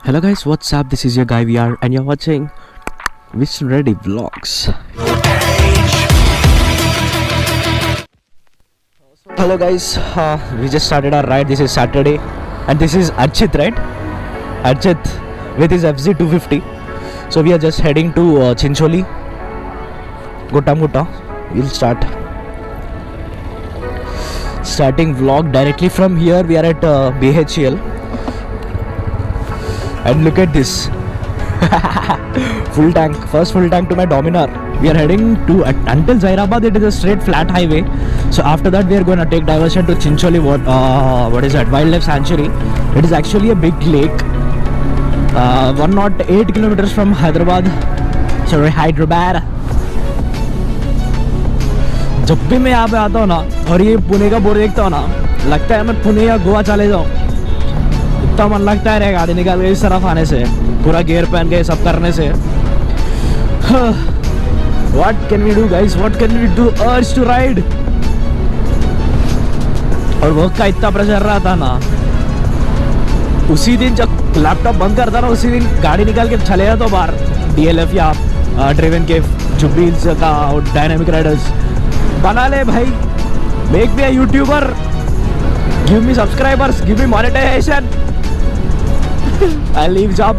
Hello guys, what's up? This is your guy VR and you're watching Vision Ready Vlogs. Hello guys, we just started our ride. This is Saturday and this is Archit, right? Archit with his FZ250. So we are just heading to Chincholi, Gutta. We'll starting vlog directly from here. We are at BHEL. And look at this. Full tank, first full tank to my Dominar. We are heading to until Zairabad. It is a straight flat highway. So after that we are going to take diversion to Chincholi. What is that? Wildlife Sanctuary. It is actually a big lake. 108 kilometers from Hyderabad. जब भी मैं यहाँ पे आता हूँ ना और ये पुणे का बोर्ड देखता हूँ ना, लगता है मैं पुणे या गोवा चले जाऊँ. इतना मन लगता है रे गाड़ी निकाल के इस तरफ आने से, पूरा गियर पहन के सब करने से. What can we do guys? What can we do? Urge to ride. और वर्क का इतना प्रेशर रहा था ना, उसी दिन जब लैपटॉप बंद करता ना, उसी दिन गाड़ी निकाल के चले जाता बाहर. DLF या ड्रिवन के जुबील्स का डायनामिक राइडर्स बना ले भाई. Make me a youtuber, give me subscribers, give me monetization. I'll leave job.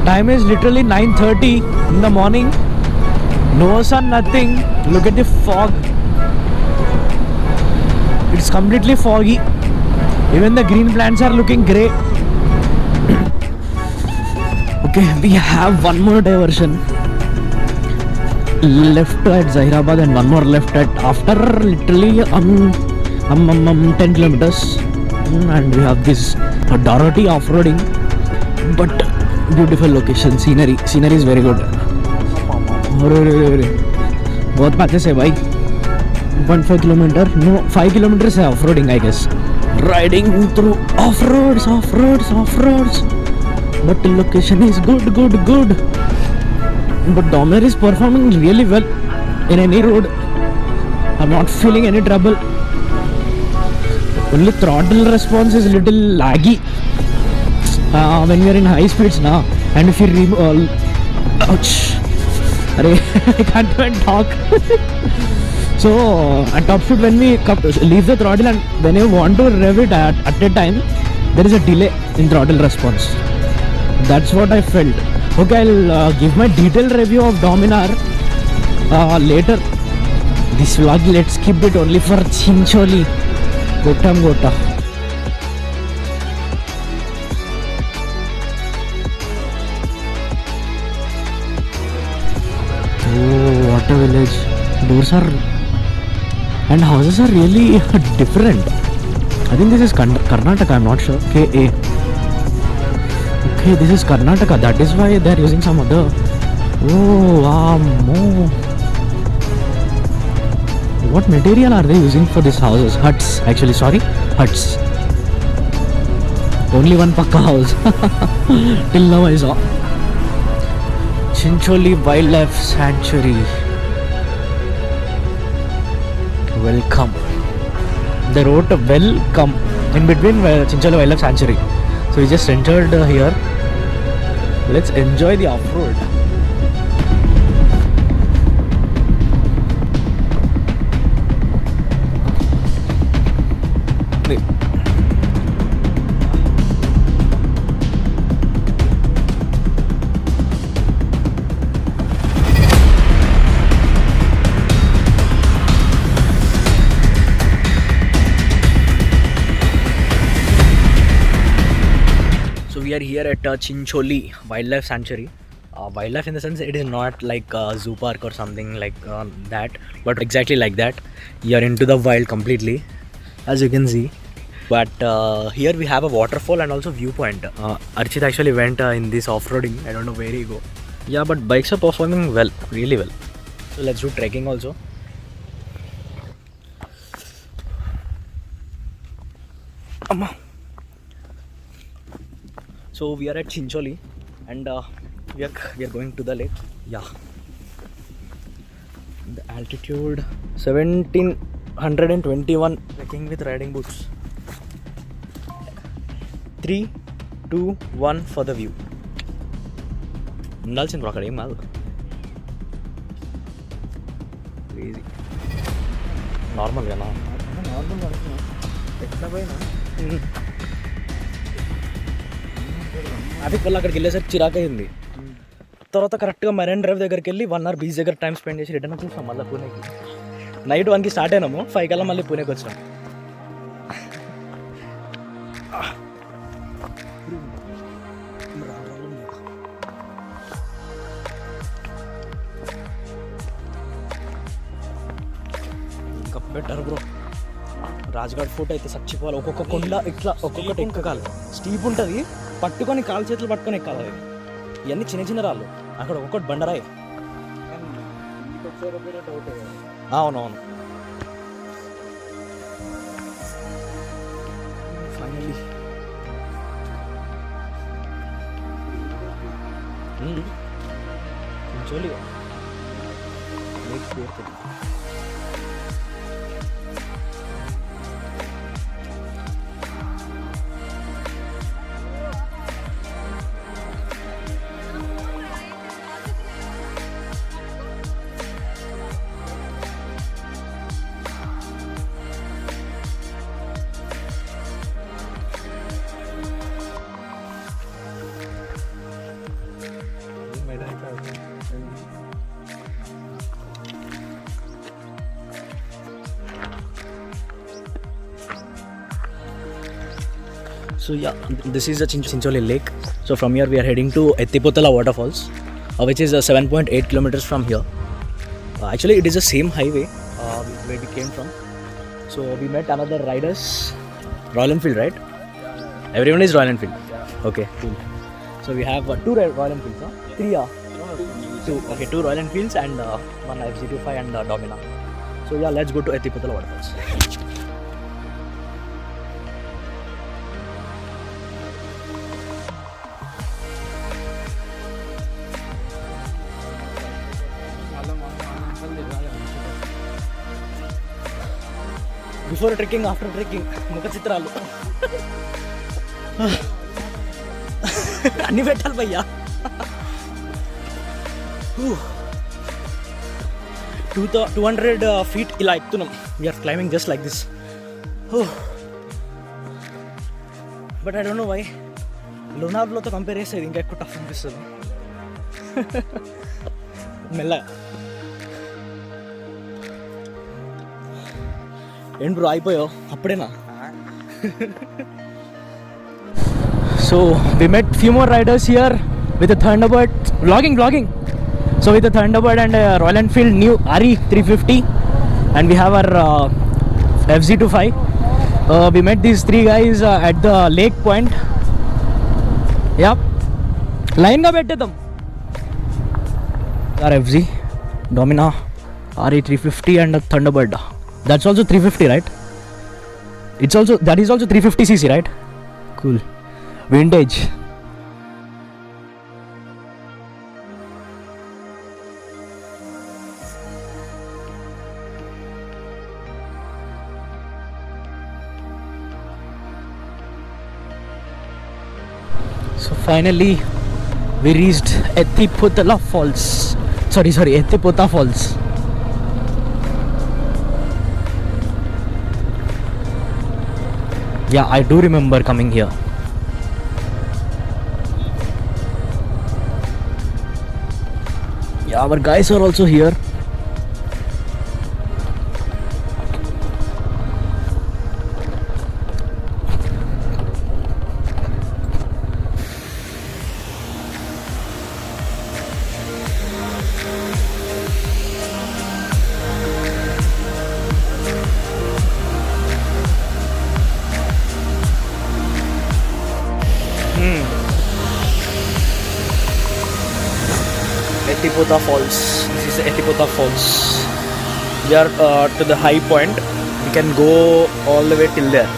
Time is literally 9:30 in the morning. No sun, nothing. Look at the fog. It's completely foggy. Even the green plants are looking grey. Okay, we have one more diversion left at Zairabad and one more left at after literally 10 kilometers. And we have this Dorothy off-roading, but beautiful location. Scenery is very good. बहुत पाते से भाई. 1.5 kilometer, no 5 kilometers है off-roading I guess. Riding through off-roads. But the location is good. But Dominar is performing really well in any road. I'm not feeling any trouble. Only throttle response is little laggy when we are in high speeds now. And if you ouch, I can't even talk. So at top speed, when we leave the throttle and when you want to rev it at a time, there is a delay in throttle response. That's what I felt. Okay, I'll give my detailed review of Dominar later. This vlog, let's keep it only for Chincholi. Gutta. Oh, what a village. Doors are and houses are really different. I think this is Karnataka, I'm not sure. KA. Okay, this is Karnataka. That is why they are using some other. Oh, wow. What material are they using for these houses? Huts, actually, sorry, huts. Only one pakka house. Till now I saw. Chincholi Wildlife Sanctuary. Welcome. They wrote welcome in between Chincholi Wildlife Sanctuary. So we just entered here. Let's enjoy the off-road. We are here at Chincholi Wildlife Sanctuary. Wildlife in the sense it is not like a zoo park or something like that, but exactly like that. You are into the wild completely, as you can see. But here we have a waterfall and also viewpoint. Archit actually went in this off-roading. I don't know where he go. Yeah, but bikes are performing well, really well. So let's do trekking also. So we are at Chincholi and we are going to the lake. Yeah. The altitude 17 121 trekking with riding boots. 3, 2, 1 for the view. ఉండాల్సింది bro అక్కడ ఏం కాదు. Crazy నార్మల్గా ఎట్లా పోయినా traffic వల్ల అక్కడికి వెళ్ళేసరికి చిరాకైంది. తర్వాత కరెక్ట్గా మెరైన్ డ్రైవ్ దగ్గరికి వెళ్ళి 1 hour బీచ్ దగ్గర టైం స్పెండ్ చేసి రిటర్న్ వచ్చేసాం మళ్ళీ పూణేకి. నైట్ 1కి స్టార్ట్ అయినాము, 5 కల్లా మళ్ళీ పూణేకి వచ్చినాం. ఇంకా బెటర్ బ్రో. రాజ్ఘాట్ ఫోర్ట్ అయితే చచ్చిపోవాలి. ఒక్కొక్క కొండ ఇట్లా ఒక్కొక్కటి ఎక్కకాలి, స్టీప్ ఉంటుంది, పట్టుకొని కాలు చేతులు పట్టుకొని ఎక్కాలి. అది ఇవన్నీ చిన్న చిన్న రాళ్ళు, అక్కడ ఒక్కొక్కటి బండరాయి. అవునవును. ఫైనల్లీ చిన్చోలి లేక్ పేరుతుంది. So yeah, this is the Chincholi lake. So from here we are heading to Ettipotala waterfalls, which is 7.8 kilometers from here. Actually it is the same highway where we came from. So we met another riders, Royal Enfield, right? Everyone is Royal Enfield. Okay, cool. So we have 2 Royal Enfields, huh? 3 2. Okay, 2 Royal Enfields and 1 FZ25 and Domina. So yeah, let's go to Ettipotala waterfalls. Before trekking, after trekking, ముఖ చిత్రాలు అన్నీ పెట్టాలి భయ్యా. 200 feet ఇలా ఎక్కుతున్నాం. We are climbing just like this. But I don't know why లోనావ్లాతో compare చేస్తే ఇంకా ఎక్కువ టఫ్ అనిపిస్తుంది. మెల్లగా ఏంటి బ్రో అయిపోయావు అప్పుడేనా? So we met few more riders here with Thunderbird vlogging. So with the Thunderbird and Royal Enfield new RE 350 and we have our FZ25. We met these 3 guys at the lake point. Yep, line ga bettedam. Our FZ, Domina, RE 350 and Thunderbird. That's also 350, right? That is also 350cc, right? Cool. Vintage. So finally we reached Ettipotala Falls. Sorry, Ettipota Falls. Yeah, I do remember coming here. Yeah, our guys are also here. Ettipota Falls. This is the Ettipota Falls. We are to the high point. We can go all the way till there.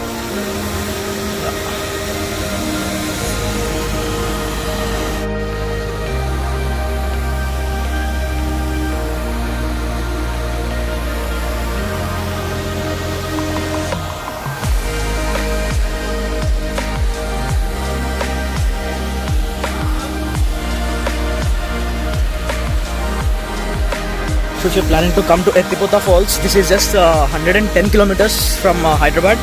So if you're planning to come to Ettipota Falls, this is just 110 kilometers from Hyderabad.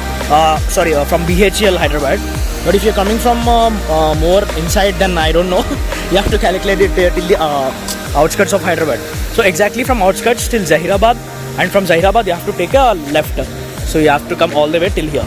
From BHEL Hyderabad. But if you're coming from more inside, then I don't know. You have to calculate it till the outskirts of Hyderabad. So exactly from outskirts till Zahirabad, and from Zahirabad you have to take a left. So you have to come all the way till here.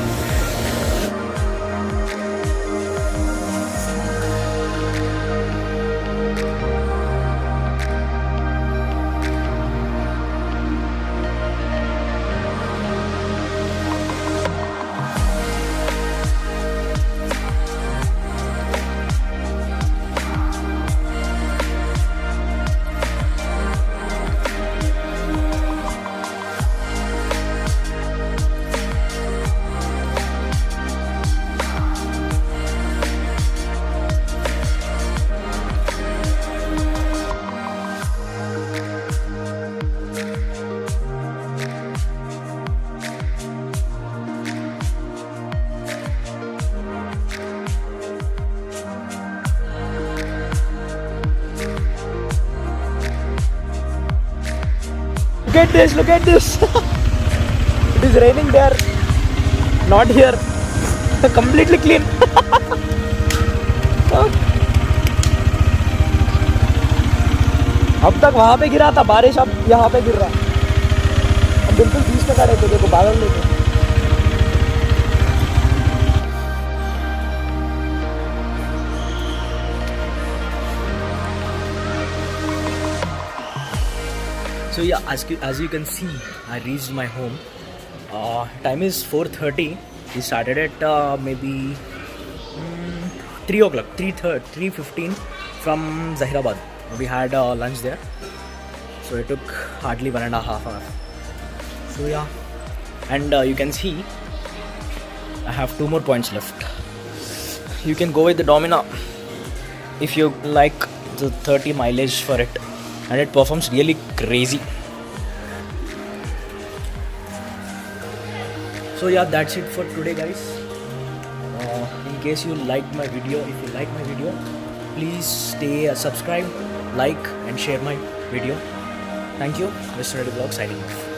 Look at this. It is raining there, not here. Completely clean. अब तक वहाँ पे गिरा था बारिश, अब यहाँ पे गिर रहा है. अब बिल्कुल बीच में खड़े थे, देखो बादल लेके. So yeah, as you can see, I reached my home. Time is 4:30. We started at maybe 3 o'clock, 3:15 from Zahirabad. We had lunch there. So it took hardly 1.5 hours. So yeah, and you can see I have 2 more points left. You can go with the Domina if you like the 30 mileage for it. And it performs really crazy. So yeah, that's it for today, guys. In case you like my video, please stay subscribed, like and share my video. Thank you. Mr. Reddy Vlog signing off.